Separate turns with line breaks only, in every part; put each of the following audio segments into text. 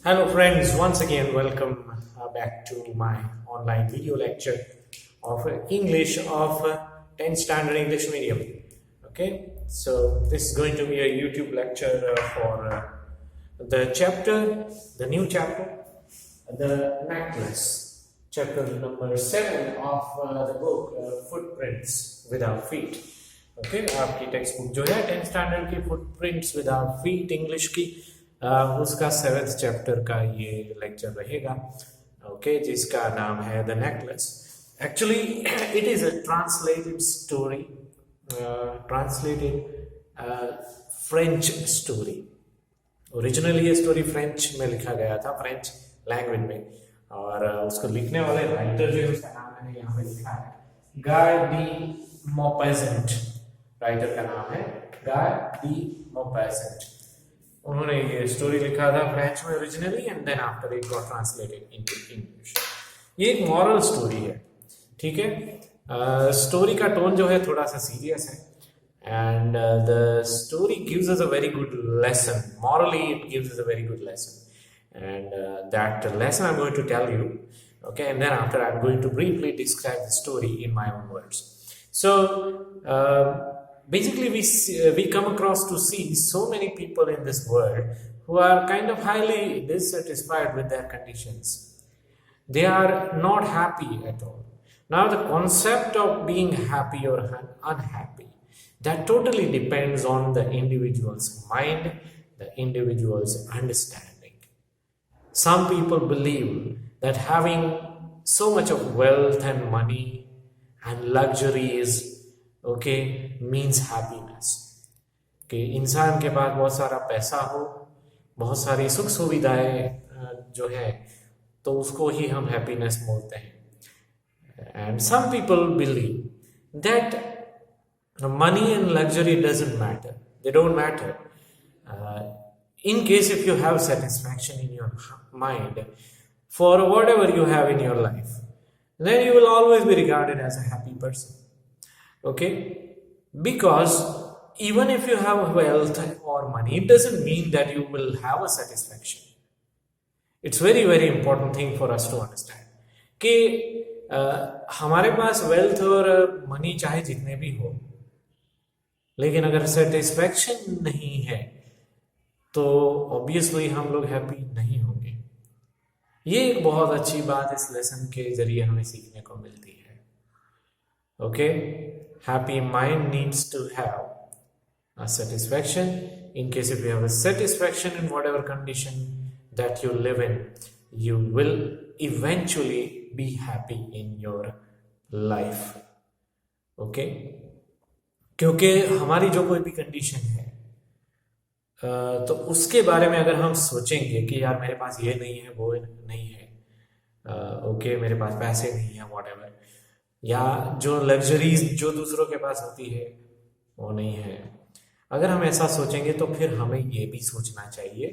Hello, friends. Once again, welcome back to my online video lecture of English of 10th Standard English Medium. Okay, so this is going to be a YouTube lecture for the chapter, the new chapter, the necklace, chapter number 7 of the book Footprints Without Feet. Okay आपकी text book जो है 10th standard की footprints without feet English की उसका 7th chapter का ये lecture रहेगा okay जिसका नाम है the necklace actually it is a translated story translated French story originally ये स्टोरी फ्रेंच में लिखा गया था फ्रेंच लैंग्वेज में और उसको लिखने वाले राइटर जो है उसका नाम मैंने यहाँ पे लिखा है गाय डी मॉपेजेंट राइटर का नाम है गाय डी मॉपेजेंट उन्होंने ये स्टोरी लिखा था फ्रेंच में originally and then after it got translated into English ये एक मॉरल स्टोरी है ठीक है स्टोरी का टोन जो है थोड़ा सा सीरियस है and the story gives us a very good lesson morally it gives us a very good lesson and that lesson I'm going to tell you okay and then after I'm going to briefly describe the story in my own words so basically we come across to see so many people in this world who are kind of highly dissatisfied with their conditions they are not happy at all now the concept of being happy or unhappy that totally depends on the individual's mind, the individual's understanding. Some people believe that having so much of wealth and money and luxuries, okay, means happiness. कि इंसान के पास बहुत सारा पैसा हो, बहुत सारी सुख सुविधाएं जो है, तो उसको ही हम happiness बोलते हैं. And some people believe that money and luxury doesn't matter they don't matter in case if you have satisfaction in your mind for whatever you have in your life then you will always be regarded as a happy person okay because even if you have wealth or money it doesn't mean that you will have a satisfaction it's very very important thing for us to understand कि हमारे पास wealth और money चाहे जितने भी हो लेकिन अगर satisfaction नहीं है तो ऑब्वियसली हम लोग हैप्पी नहीं होंगे ये एक बहुत अच्छी बात इस लेसन के जरिए हमें सीखने को मिलती है okay happy mind needs to have a satisfaction in case if you have a satisfaction in whatever condition that you live in you will eventually be happy in your life okay क्योंकि हमारी जो कोई भी condition है तो उसके बारे में अगर हम सोचेंगे कि यार मेरे पास ये नहीं है वो नहीं है ओके मेरे पास पैसे नहीं है व्हाटएवर या जो लग्जरीज जो दूसरों के पास होती है वो नहीं है अगर हम ऐसा सोचेंगे तो फिर हमें ये भी सोचना चाहिए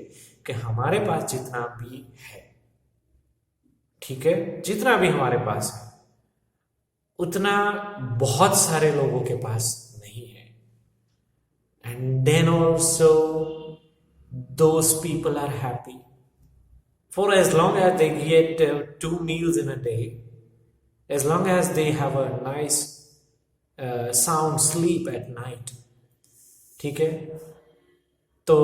कि हमारे पास जितना भी है ठीक है जितना भी हमारे पास है उतना बहुत सारे लोगों के पास and then also those people are happy for as long as they get 2 meals in a day as long as they have a nice sound sleep at night ठीक है तो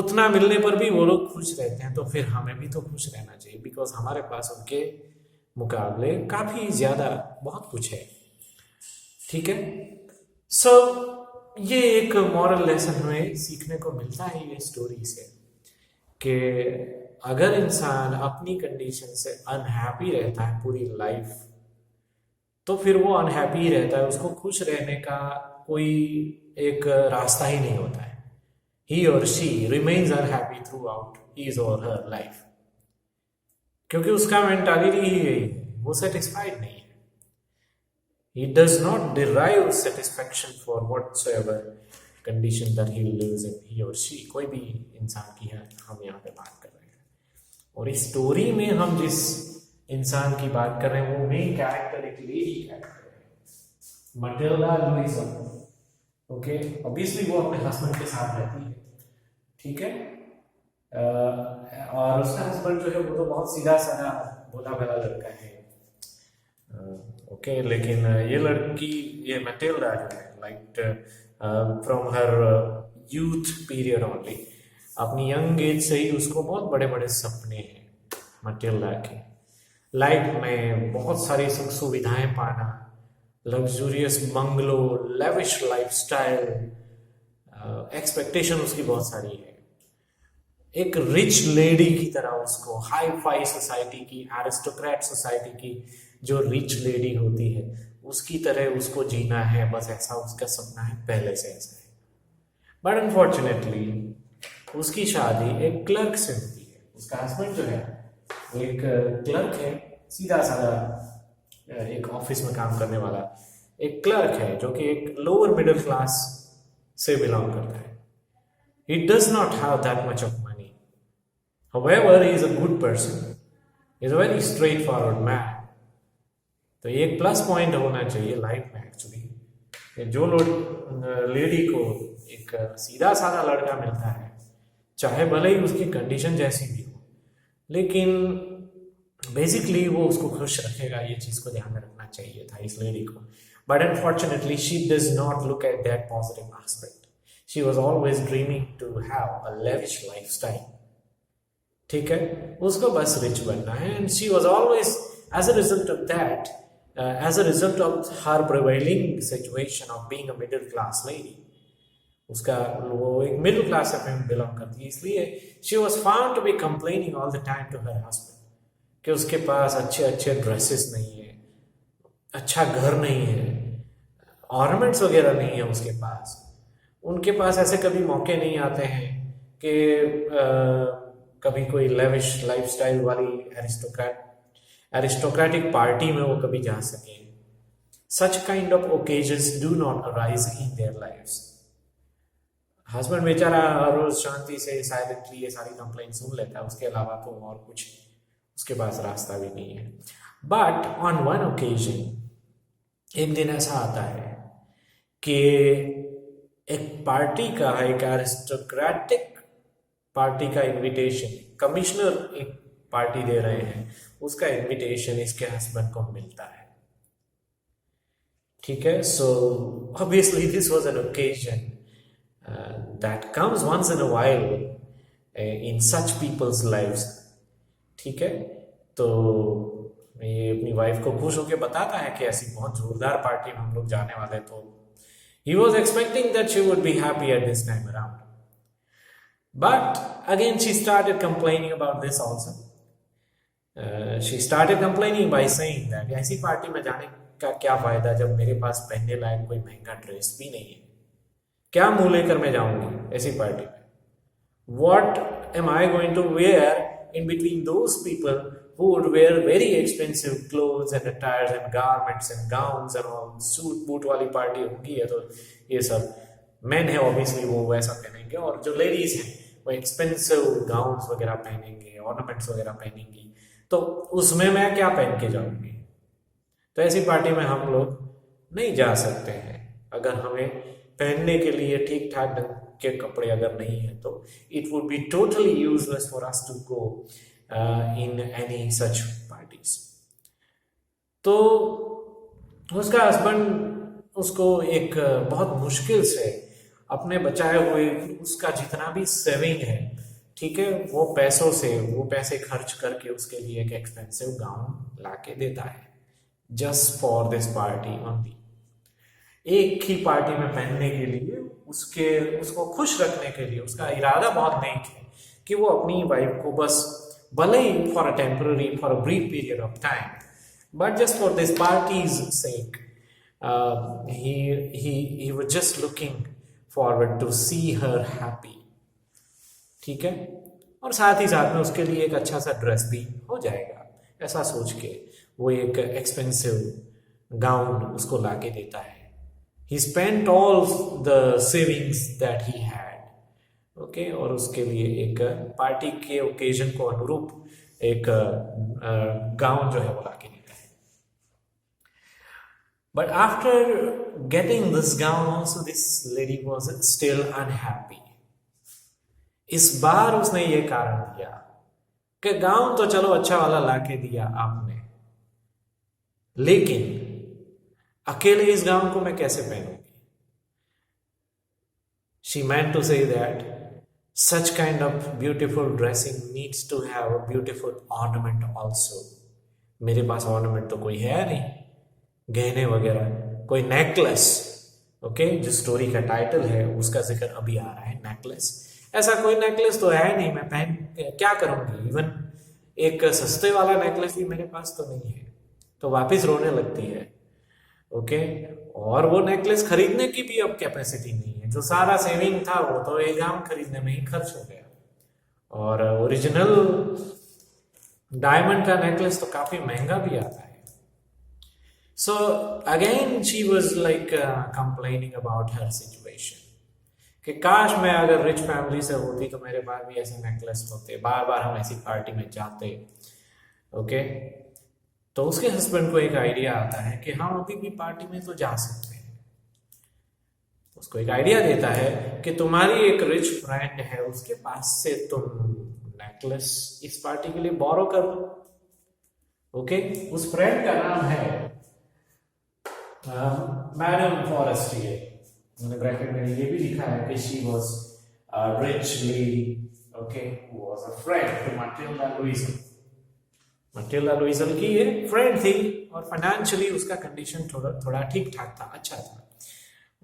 उतना मिलने पर भी वो लोग खुश रहते हैं तो फिर हमें भी तो खुश रहना चाहिए बिकॉज हमारे पास उनके मुकाबले काफी ज्यादा बहुत कुछ है ठीक है सो ये एक मॉरल लेसन हमें सीखने को मिलता है ये स्टोरी से कि अगर इंसान अपनी कंडीशन से अनहैप्पी रहता है पूरी लाइफ तो फिर वो अनहैप्पी रहता है उसको खुश रहने का कोई एक रास्ता ही नहीं होता है ही और she remains unhappy through out his और हर लाइफ क्योंकि उसका मेंटालिटी ही यही है वो सेटिस्फाइड नहीं है He does not derive satisfaction for whatsoever condition that he lives in, he or she. कोई भी इंसान की है हम यहाँ पे बात कर रहे हैं और इस स्टोरी में हम जिस इंसान की बात कर रहे हैं वो मेन कैरेक्टर एक लेडी कैरेक्टर है मटिल्डा लुइसा ओके ऑब्वियसली वो अपने हस्बैंड के साथ रहती है ठीक है और उसका हस्बैंड जो है वो तो बहुत सीधा साधा भोला भाला लड़का है। ओके, लेकिन ये लड़की, ये मैटिल्डा जो है, like from her youth period only, अपनी यंग एज से ही उसको बहुत बड़े बड़े सपने हैं मैटिल्डा के। लाइफ में बहुत सारी सुख सुविधाएं पाना, luxurious bungalow, lavish lifestyle, expectation उसकी बहुत सारी है। एक रिच लेडी की तरह उसको, हाई फाई सोसाइटी की, एरिस्टोक्रेट सोसाइटी की जो रिच लेडी होती है उसकी तरह उसको जीना है, बस ऐसा उसका सपना है, पहले से ऐसा है। बट अनफॉर्चुनेटली उसकी शादी एक क्लर्क से होती है। उसका हस्बैंड जो है वो एक क्लर्क है, सीधा साधा एक ऑफिस में काम करने वाला एक क्लर्क है, जो कि एक लोअर मिडिल क्लास से बिलोंग करता है। He does not have that much of money. However, he is a good person. He is a very straightforward man. तो ये एक प्लस पॉइंट होना चाहिए लाइफ में एक्चुअली। जो लेडी को एक सीधा साधा लड़का मिलता है, चाहे भले ही उसकी कंडीशन जैसी भी हो, लेकिन बेसिकली वो उसको खुश रखेगा, ये चीज़ को ध्यान में रखना चाहिए था इस लेडी को। But unfortunately she does not look at that positive aspect. She was always dreaming to have a lavish lifestyle. ठीक है, उसको बस रिच बनना है, and she was always, as a result of that, as a result of her prevailing situation of being a middle class lady, उसका वो एक middle class से बिलोंग करती है, इसलिए she was found to be complaining all the time to her husband कि उसके पास अच्छे अच्छे ड्रेसेस नहीं है, अच्छा घर नहीं है, ऑर्नामेंट्स वगैरह नहीं है उसके पास। उनके पास ऐसे कभी मौके नहीं आते हैं कि कभी कोई लेविश लाइफस्टाइल वाली एरिस्टोक्रेटिक पार्टी में वो कभी जा सके। Such kind of occasions do not arise in their lives. Husband बेचारा हर रोज शांति से साइलेंटली ये सारी कंप्लेंट सुन लेता है, उसके अलावा तो और कुछ उसके पास रास्ता भी नहीं है। बट ऑन वन ओकेजन एक दिन ऐसा आता है कि एक पार्टी का, एक एरिस्टोक्रेटिक पार्टी का इनविटेशन, कमिश्नर एक पार्टी दे रहे हैं, उसका इनविटेशन इसके हस्बैंड को मिलता है। ठीक है, so obviously this was an occasion that comes once in a while in such peoples lives. ठीक है, तो ये अपनी वाइफ को खुश होकर बताता है कि ऐसी बहुत जोरदार पार्टी में हम लोग जाने वाले, तो he was expecting that she would be happy at this time around. But again, she started complaining about this also. She started complaining by saying that ऐसी पार्टी में जाने का क्या फायदा जब मेरे पास पहनने लायक कोई महंगा ड्रेस भी नहीं है। क्या मुंह लेकर मैं जाऊंगी ऐसी पार्टी में? What am I going to wear in between those people who would wear very expensive clothes and attires and garments and gowns and all? Suit boot वाली पार्टी होगी है तो ये सब मेन है ऑब्वियसली वो वैसा पहनेंगे, और जो लेडीज हैं वो एक्सपेंसिव गाउन्स वगैरह पहनेंगे, ऑर्नामेंट्स वगैरह पहनेंगी, तो उसमें मैं क्या पहन के जाऊंगी? तो ऐसी पार्टी में हम लोग नहीं जा सकते हैं। अगर हमें पहनने के लिए ठीक ठाक ढंग के कपड़े अगर नहीं है तो it would be totally useless for us to go in any such parties. तो उसका हस्बैंड उसको एक बहुत मुश्किल से अपने बचाए हुए उसका जितना भी सेविंग है, ठीक है, वो पैसों से वो पैसे खर्च करके उसके लिए एक एक्सपेंसिव गाउन लाके देता है, just for this party only. एक ही पार्टी में पहनने के लिए, उसको खुश रखने के लिए उसका इरादा बहुत नेक है कि वो अपनी वाइफ को बस भले ही for a temporary, for a brief period of time, but just for this party's sake, he was just looking forward to see her happy. ठीक है, और साथ ही साथ में उसके लिए एक अच्छा सा ड्रेस भी हो जाएगा, ऐसा सोच के वो एक एक्सपेंसिव गाउन उसको लाके देता है। He spent all the savings that he had. Okay, और उसके लिए एक पार्टी के ओकेजन को अनुरूप एक गाउन जो है वो लाके देता है। But after getting this gown also, this lady was still unhappy. इस बार उसने ये कारण दिया कि गाउन तो चलो अच्छा वाला लाके दिया आपने, लेकिन अकेले इस गाउन को मैं कैसे पहनूंगी? She meant to say that such kind of beautiful dressing needs to have a beautiful ornament also. मेरे पास ornament तो कोई है नहीं, गहने वगैरह, कोई नेकलेस, ओके, जो स्टोरी का टाइटल है उसका जिक्र अभी आ रहा है, नेकलेस। ऐसा कोई नेकलेस तो है नहीं, मैं पहन क्या करूंगी? इवन एक सस्ते वाला नेकलेस भी मेरे पास तो नहीं है। तो वापस रोने लगती है, ओके। और वो नेकलेस खरीदने की भी अब कैपेसिटी नहीं है, जो सारा सेविंग था वो तो एक गाउन खरीदने में ही खर्च हो गया। और ओरिजिनल डायमंड का नेकलेस तो काफी महंगा भी आता है। So again she was like complaining about her situation कि काश मैं अगर रिच फैमिली से होती तो मेरे पास भी ऐसे नेकलेस होते, बार बार हम ऐसी पार्टी में जाते, ओके। तो उसके हस्बैंड को एक आइडिया आता है कि हम अभी भी पार्टी में तो जा सकते हैं। उसको एक आइडिया देता है कि तुम्हारी एक रिच फ्रेंड है, उसके पास से तुम नेकलेस इस पार्टी के लिए बोरो कर लो, ओके। उस फ्रेंड का नाम है मैडम फॉरेस्टियर। मैंने ब्रैकेट में ये भी लिखा है कि she was richly, okay, who was a friend to Matilda Louisel। Matilda Louisel की ये फ्रेंड थी और फाइनेंशियली उसका कंडीशन थोड़ा ठीक ठाक था, अच्छा था।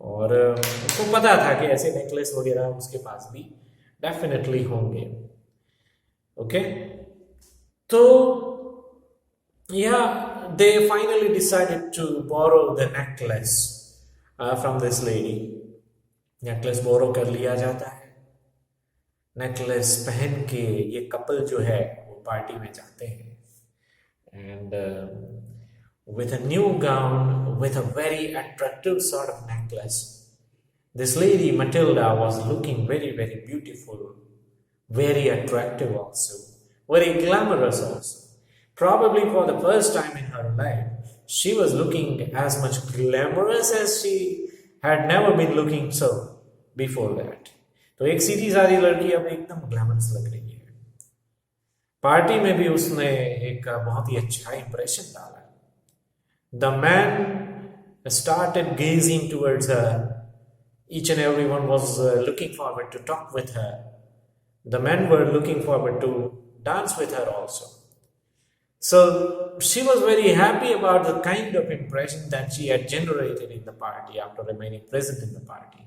और उसको पता था कि ऐसे नेकलेस वगैरह उसके पास भी डेफिनेटली होंगे, ओके। तो या they finally decided to borrow the necklace from this lady. Necklace borrow कर लिया जाता है। नेकलेस पहन के ये कपल जो है वो पार्टी में जाते हैं, and with a new gown with a very attractive sort of necklace, this lady Matilda was looking very beautiful, very attractive also, very glamorous also. Probably for the first time in her life she was looking as much glamorous as she had never been looking so before that. तो एक सीधी सादी लड़की अब एकदम glamorous लग रही है। Party में भी उसने एक बहुत ही अच्छा इंप्रेशन डाला। The man started gazing towards her, each and everyone was looking forward to talk with her, the men were looking forward to dance with her also. So she was very happy about the kind of impression that she had generated in the party after remaining present in the party.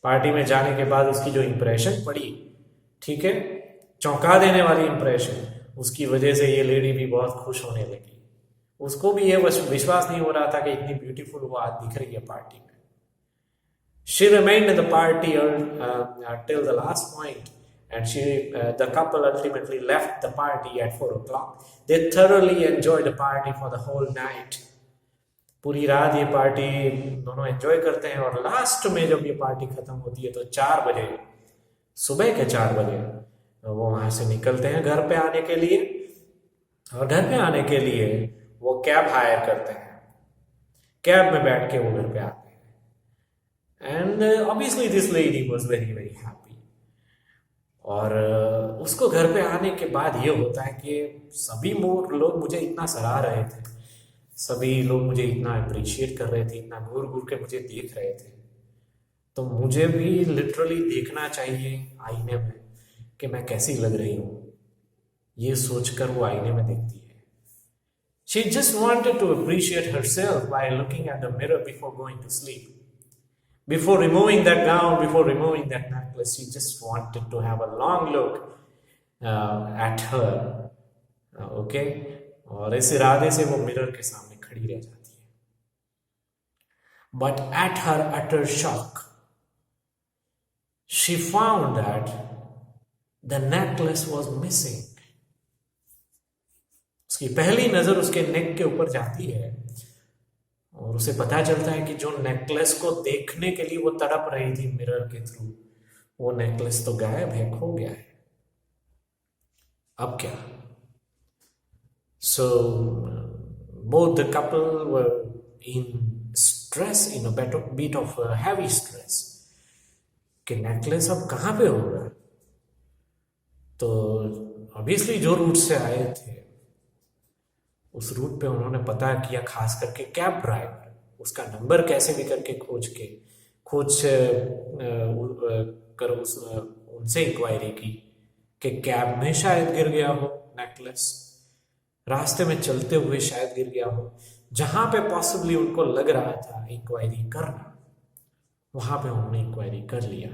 Party में जाने के बाद उसकी जो impression पड़ी, ठीक है, चौंका देने वाली इंप्रेशन, उसकी वजह से ये लेडी भी बहुत खुश होने लगी। उसको भी ये विश्वास नहीं हो रहा था कि इतनी ब्यूटीफुल वो आज दिख रही है पार्टी में। She remained in the party till the last point, and the couple ultimately left the party at 4 o'clock. They thoroughly enjoyed the party for the whole night. पूरी रात ये पार्टी दोनों एंजॉय करते हैं और लास्ट में जब ये पार्टी खत्म होती है तो 4 बजे, सुबह के 4 बजे वो वहां से निकलते हैं घर पे आने के लिए। और घर पे आने के लिए वो कैब हायर करते हैं, कैब में बैठ के वो घर पे आते हैं। And obviously this lady was very happy. और उसको घर पे आने के बाद ये होता है कि सभी लोग मुझे इतना सराह रहे थे, सभी लोग मुझे इतना अप्रिशिएट कर रहे थे, इतना घूर घूर के मुझे देख रहे थे, तो मुझे भी लिटरली देखना चाहिए आईने में कि मैं कैसी लग रही हूँ। ये सोचकर वो आईने में देखती है। She just wanted to appreciate herself by looking at the mirror before going to sleep. Before removing that gown, before removing that necklace, she just wanted to have a long look at her. Okay? और इस इरादे से वो mirror के सामने खड़ी रह जाती है। But at her utter shock, she found that the necklace was missing. उसकी पहली नजर उसके नेक के ऊपर जाती है और उसे पता चलता है कि जो नेकलेस को देखने के लिए वो तड़प रही थी मिरर के थ्रू, वो नेकलेस तो गायब है, खो गया है। अब क्या? So both the couple were in stress, in a bit of heavy stress कि नेकलेस अब कहां पे होगा। तो ऑब्वियसली जो रूट से आए थे उस रूट पे उन्होंने पता किया, खास करके कैब ड्राइवर, उसका नंबर कैसे भी करके खोज कर उनसे इंक्वायरी की कि कैब में शायद गिर गया हो नेकलेस, रास्ते में चलते हुए शायद गिर गया हो। जहां पे पॉसिबली उनको लग रहा था इंक्वायरी करना, वहां पे उन्होंने इंक्वायरी कर लिया।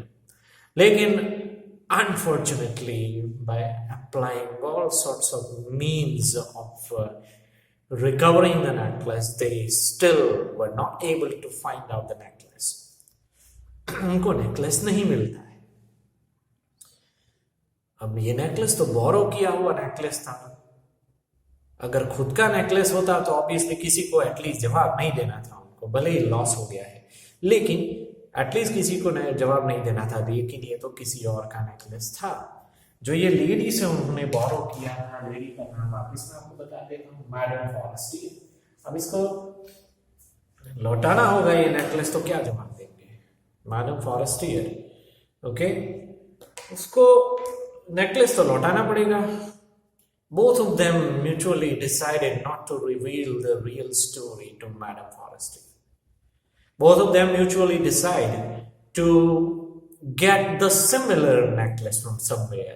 लेकिन unfortunately by applying all sorts of means of recovering the necklace, they still were not able to find out the necklace. उनको नेकलेस नहीं मिलता है। अब ये नेकलेस तो बोरो किया हुआ नेकलेस था। अगर खुद का नेकलेस होता तो ऑब्वियसली किसी को एटलीस्ट जवाब नहीं देना था उनको, भले ही लॉस हो गया है, लेकिन एटलीस्ट किसी को जवाब नहीं देना था, लेकिन ये तो किसी और का नेकलेस था जो ये लेडी से उन्होंने बोरो किया था। लेडी का नाम वापिस मैं आपको बता देता हूँ, मैडम फॉरेस्टियर। अब इसको लौटाना होगा ये नेकलेस, तो क्या जवाब देंगे? मैडम फॉरेस्टियर, ओके, उसको नेकलेस तो लौटाना पड़ेगा। Both of them mutually decided not to reveal the real story to Madam Forestier. Both of them mutually decided to get the similar necklace from somewhere.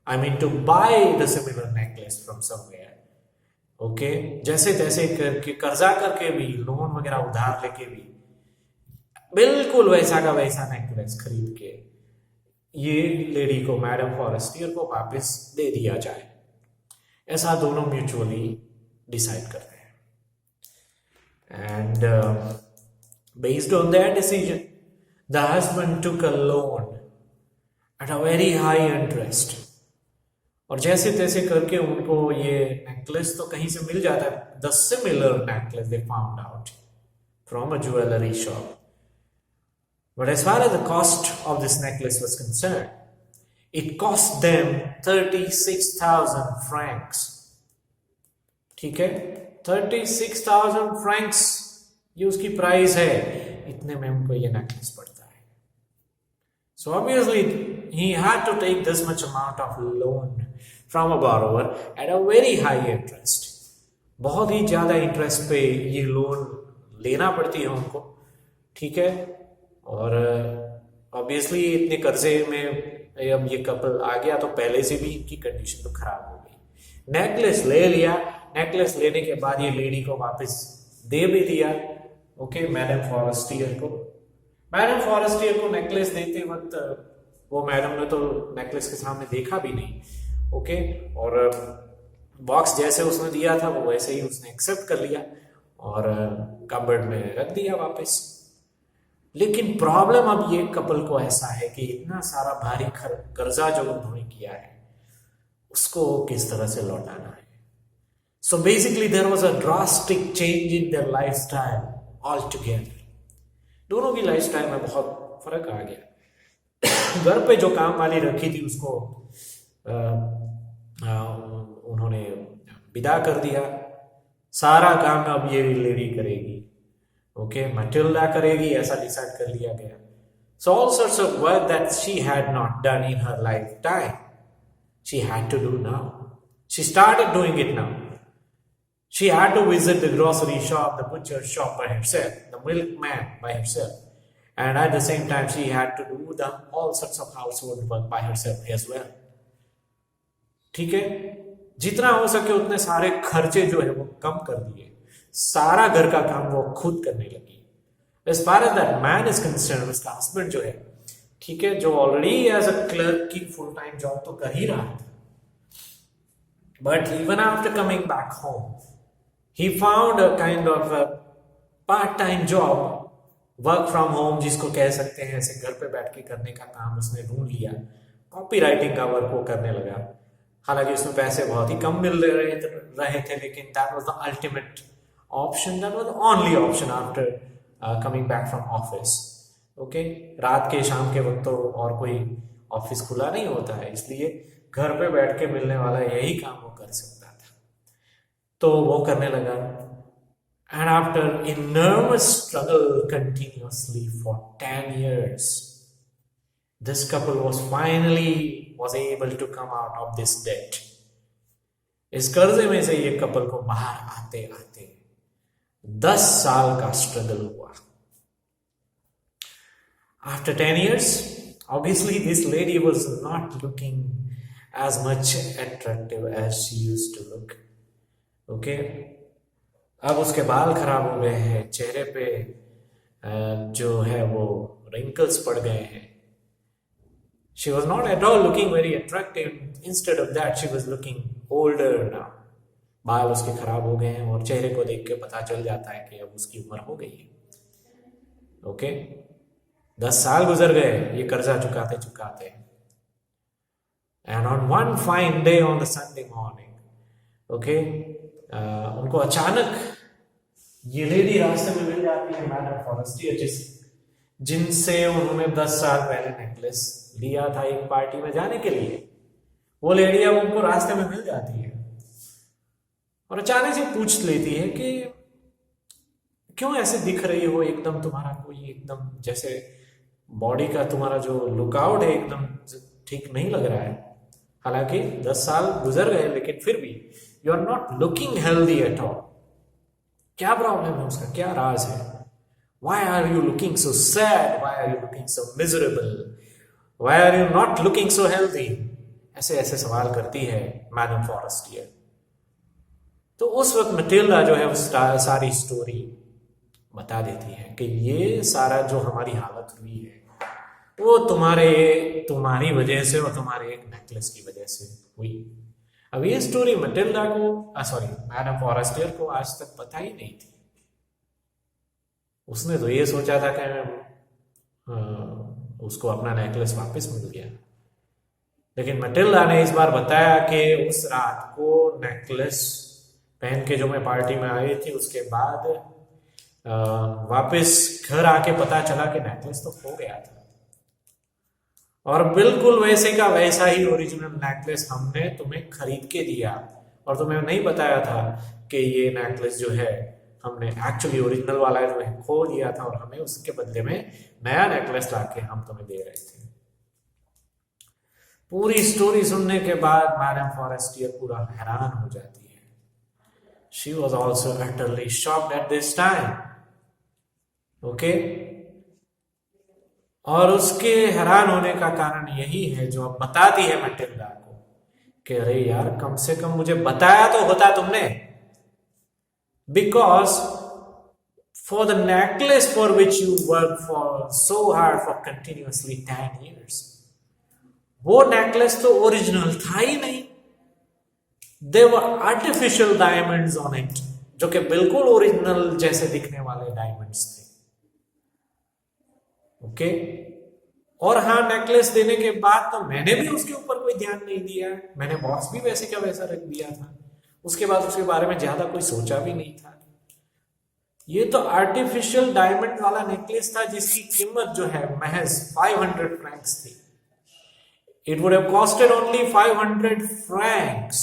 I mean to buy the similar necklace from somewhere. Okay? जैसे तैसे करके कर्जा करके भी, loan वगैरह उधार लेके भी बिल्कुल वैसा का वैसा नेकलेस खरीद के ये लेडी को, मैडम फॉरेस्टियर को वापस दे दिया जाए, ऐसा दोनों म्यूचुअली डिसाइड कर रहे हैं। And based on that decision the husband took a loan at a very high interest, और जैसे तैसे करके उनको ये नेकलेस तो कहीं से मिल जाता है। The similar necklace they found out from a jewellery shop, but as far as the cost of this necklace was concerned, it cost them 36,000 francs. ठीक है, 36,000 francs ये उसकी प्राइस है, इतने में उनको ये नेकलेस पड़ता है। So obviously he had to take this much amount of loan from a borrower at a very high interest. बहुत ही ज्यादा इंटरेस्ट पे ये लोन लेना पड़ती है उनको, ठीक है। और ऑब्वियसली इतने कर्जे में अब ये कपल आ गया तो पहले से भी इनकी कंडीशन तो खराब हो गई। नेकलेस ले लिया, नेकलेस लेने के बाद ये लेडी को वापस दे भी दिया, ओके, मैडम फॉरेस्टियर को। मैडम फॉरेस्टियर को नेकलेस देते वक्त वो मैडम ने तो नेकलेस के सामने देखा भी नहीं, ओके, और बॉक्स जैसे उसने दिया था वो वैसे ही उसने एक्सेप्ट कर लिया और कबर्ड में रख दिया वापस। लेकिन प्रॉब्लम अब ये कपल को ऐसा है कि इतना सारा भारी कर्जा जो उन्होंने किया है उसको किस तरह से लौटाना है। So basically there was a drastic change in their lifestyle altogether. दोनों की लाइफस्टाइल में बहुत फर्क आ गया। घर पे जो काम वाली रखी थी उसको उन्होंने विदा कर दिया, सारा काम अब ये लेडी करेगी, ओके, मैटिल्डा करेगी, ऐसा डिसाइड कर लिया गया। So all sorts of work that she had not done in her lifetime she had to do now. She started doing it now. She had to visit the grocery shop, the butcher shop by herself, the milkman by herself, and at the same time she had to do all sorts of household work by herself as well. ठीक है, जितना हो सके उतने सारे खर्चे जो है वो कम कर दिए, सारा घर का काम वो खुद करने लगी। As far as that man is concerned, उसका हस्बैंड जो है, ठीक है, जो ऑलरेडी एज अ क्लर्क की फुल टाइम जॉब तो कर ही रहा था, but even after coming back home, he found a kind of a part-time job, work from home जिसको कह सकते हैं, ऐसे घर पे बैठ के करने का काम उसने ढूंढ लिया। कॉपी राइटिंग का वर्क वो करने लगा। हालांकि उसमें पैसे बहुत ही कम मिल रहे थे, लेकिन that was the ultimate option, that was the only option after coming back from office. Okay, रात के शाम के वक्त तो और कोई ऑफिस खुला नहीं होता है, इसलिए घर पे बैठ के मिलने वाला यही काम वो कर सकता था, तो वो करने लगा। And after enormous struggle continuously for 10 years, this couple was able to come out of this debt. इस कर्जे में से ये कपल को बाहर आते आते 10 साल का स्ट्रगल हुआ. After 10 years, obviously this lady was not looking as much attractive as she used to look. Okay? अब उसके बाल खराब हो गए हैं, चेहरे पे जो है वो wrinkles पड़ गए हैं. She was not at all looking very attractive. Instead of that, she was looking older now. बाल उसके खराब हो गए हैं और चेहरे को देख के पता चल जाता है कि अब उसकी उम्र हो गई है. ओके 10 साल गुजर गए ये कर्जा चुकाते चुकाते. And on one fine day on the Sunday morning, okay, उनको अचानक ये लेडी रास्ते में मिल जाती है, मैडम फॉरेस्टियर, जिनसे उन्होंने 10 साल पहले नेकलेस लिया था एक पार्टी में जाने के लिए. वो लेडी अब उनको रास्ते में मिल जाती है और अचानक से पूछ लेती है कि क्यों ऐसे दिख रही हो, एकदम तुम्हारा कोई एकदम जैसे बॉडी का तुम्हारा जो लुकआउट है एकदम ठीक नहीं लग रहा है. हालांकि 10 साल गुजर गए लेकिन फिर भी you are not looking healthy at all. क्या प्रॉब्लम है उसका, क्या राज है? Why are you looking so sad? Why are you looking so miserable? Why are you not looking so healthy? ऐसे ऐसे सवाल करती है मैडम फॉरेस्टियर. तो उस वक्त मटिल्डा जो है वो सारी स्टोरी बता देती है कि ये सारा जो हमारी हालत हुई है वो तुम्हारी वजह से और तुम्हारे एक नेकलेस की वजह से हुई. अब ये स्टोरी मटिल्डा को मैडम फॉरेस्टियर को आज तक पता ही नहीं थी. उसने तो ये सोचा था कि उसको अपना नेकलेस वापस मिल गया. लेकिन मटिल्डा ने इस बार बताया कि उस रात को नेकलेस पहन के जो मैं पार्टी में आई थी उसके बाद वापस घर आके पता चला कि नेकलेस तो खो गया था. और बिल्कुल वैसे का वैसा ही ओरिजिनल नेकलेस हमने तुम्हें खरीद के दिया और तुम्हें नहीं बताया था कि ये नेकलेस जो है हमने एक्चुअली ओरिजिनल वाला जो है खो दिया था और हमें उसके बदले में नया नेकलेस लाके हम तुम्हें दे रहे थे. पूरी स्टोरी सुनने के बाद मैडम फॉरेस्टियर पूरा हैरान हो जाती है. She was also utterly shocked at this time. Okay और उसके हैरान होने का कारण यही है जो अब बताती है मटिल्डा को कि अरे यार कम से कम मुझे बताया तो होता तुमने. Because for the necklace for which you worked for so hard for continuously 10 years, वो नेकलेस तो ओरिजिनल था ही नहीं. There were artificial diamonds on it, जो कि बिल्कुल ओरिजिनल जैसे दिखने वाले डायमंड्स थे. ओके और हाँ नेकलेस देने के बाद तो मैंने भी उसके ऊपर कोई ध्यान नहीं दिया. मैंने बॉक्स भी वैसे का वैसा रख दिया था. उसके बाद उसके बारे में ज्यादा कोई सोचा भी नहीं था. ये तो आर्टिफिशियल डायमंड वाला नेकलेस था जिसकी कीमत जो है महज 500 फ्रैंक्स थी. It would have costed only 500 Franks.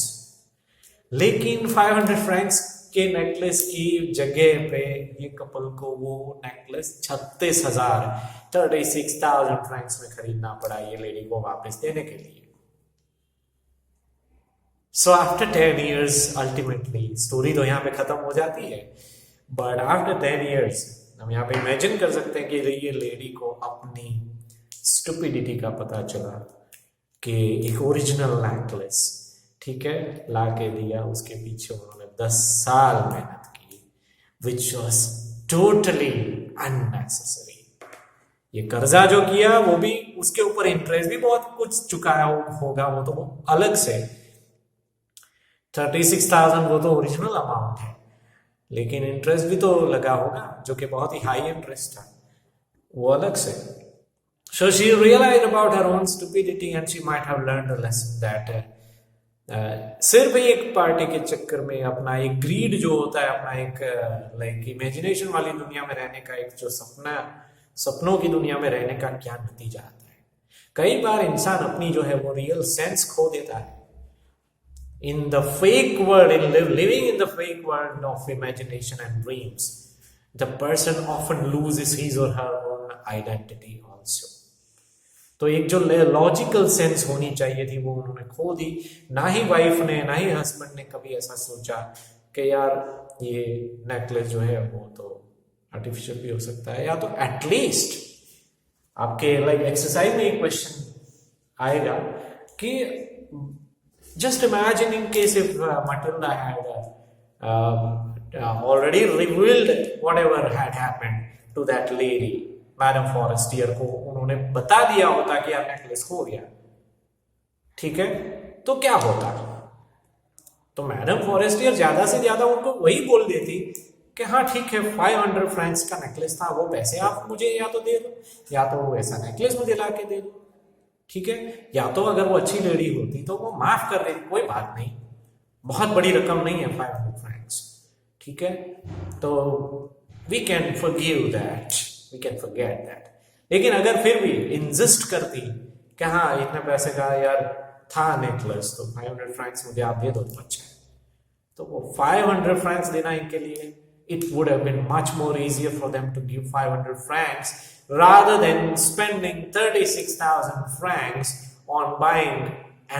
लेकिन 500 फ्रैंक्स के नेकलेस की जगह पे ये कपल को वो नेकलेस 36,000 फ्रैंक्स में खरीदना पड़ा ये लेडी को वापस देने के लिए. So after 10 years, ultimately, story तो यहाँ पे खत्म हो जाती है. बट आफ्टर 10 years, हम यहाँ पे इमेजिन कर सकते हैं कि ये लेडी को अपनी स्टुपिडिटी का पता चला कि एक ओरिजिनल नेकलेस ठीक है ला के दिया. उसके पीछे उन्होंने 10 साल मेहनत की, विच वॉज टोटली अननेसेसरी. ये कर्जा जो किया वो भी उसके ऊपर इंटरेस्ट भी बहुत कुछ चुकाया होगा, वो तो अलग से. 36,000 वो तो ओरिजिनल अमाउंट है लेकिन इंटरेस्ट भी तो लगा होगा जो कि बहुत ही हाई इंटरेस्ट था, वो अलग से. So she realized about her own stupidity and she might have learned a lesson that सिर्फ एक पार्टी के चक्कर में अपना एक ग्रीड जो होता है, अपना एक लाइक इमेजिनेशन वाली दुनिया में रहने का, एक जो सपनों की दुनिया में रहने का क्या नतीजा आता है. कई बार इंसान अपनी जो है वो रियल सेंस खो देता है. In the fake world, living in the fake world of imagination and dreams, the person often loses his or her own identity also. तो एक जो लॉजिकल सेंस होनी चाहिए थी वो उन्होंने खो दी। ना ही वाइफ ने ना ही हस्बैंड ने कभी ऐसा सोचा कि यार ये नेकलेस जो है वो तो आर्टिफिशियल भी हो सकता है, या तो एटलीस्ट आपके लाइक एक्सरसाइज में एक क्वेश्चन आएगा कि just imagine in case if Matilda had already revealed whatever had happened to that lady, madam Forestier को उन्होंने बता दिया होता कि यार नेकलेस खो गया, ठीक है, तो क्या होता? तो मैडम फॉरेस्टियर ज्यादा से ज्यादा उनको वही बोल देती कि हाँ ठीक है 500 फ्रैंक्स का नेकलेस था, वो पैसे आप मुझे या तो दे दो या तो ऐसा नेकलेस मुझे ला के दे दो, ठीक है। या तो अगर वो अच्छी लेडी होती तो वो माफ कर देती, कोई बात नहीं, बहुत बड़ी रकम नहीं है 500 फ्रैंक्स, ठीक है, तो we can forgive that, we can forget that. लेकिन अगर फिर भी इंसिस्ट करती कि हाँ इतने पैसे का यार था नेकलेस तो 500 फ्रैंक्स मुझे आप दे दो तो अच्छा है, तो वो 500 फ्रैंक्स देना इनके लिए it would have been much more easier for them to give 500 francs rather than spending 36,000 francs on buying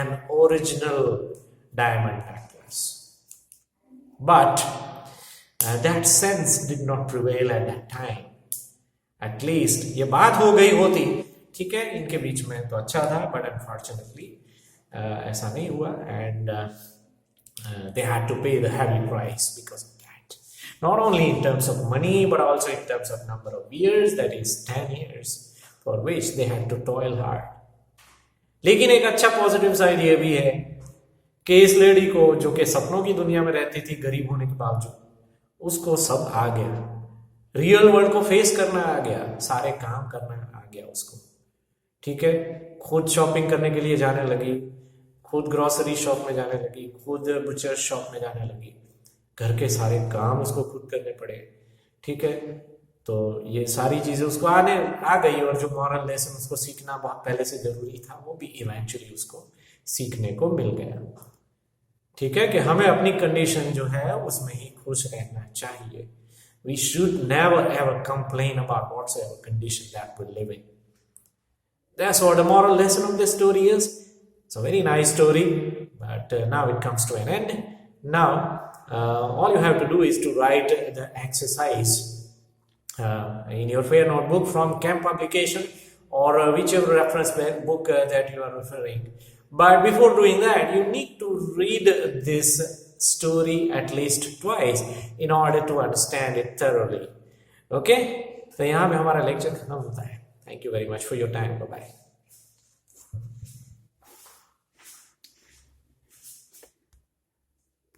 an original diamond necklace. But that sense did not prevail at that time. At least ये बात हो गई होती, ठीक है, इनके बीच में तो अच्छा था, but unfortunately ऐसा नहीं हुआ, and they had to pay the heavy price because of that. Not only in terms of money, but also in terms of number of years, that is 10 years, for which they had to toil hard. लेकिन एक अच्छा positive side ये भी है कि इस lady को, जो कि सपनों की दुनिया में रहती थी गरीब होने के बावजूद, उसको सब आ गया, रियल वर्ल्ड को फेस करना आ गया, सारे काम करना आ गया उसको, ठीक है, खुद शॉपिंग करने के लिए जाने लगी, खुद ग्रोसरी शॉप में जाने लगी, खुद बुचर शॉप में जाने लगी, घर के सारे काम उसको खुद करने पड़े, ठीक है। तो ये सारी चीजें उसको आ गई, और जो मॉरल लेसन उसको सीखना बहुत पहले से जरूरी था वो भी इवेंचुअली उसको सीखने को मिल गया, ठीक है, कि हमें अपनी कंडीशन जो है उसमें ही खुश रहना चाहिए। We should never ever complain about whatsoever condition that we live in. That's what the moral lesson of this story is. It's a very nice story, but now it comes to an end. Now, all you have to do is to write the exercise in your fair notebook from Camp publication or whichever reference book that you are referring. But before doing that, you need to read this story at least twice in order to understand it thoroughly. Okay? तो यहाँ पे हमारा lecture खत्म होता है. Thank you very much for your time. Bye bye.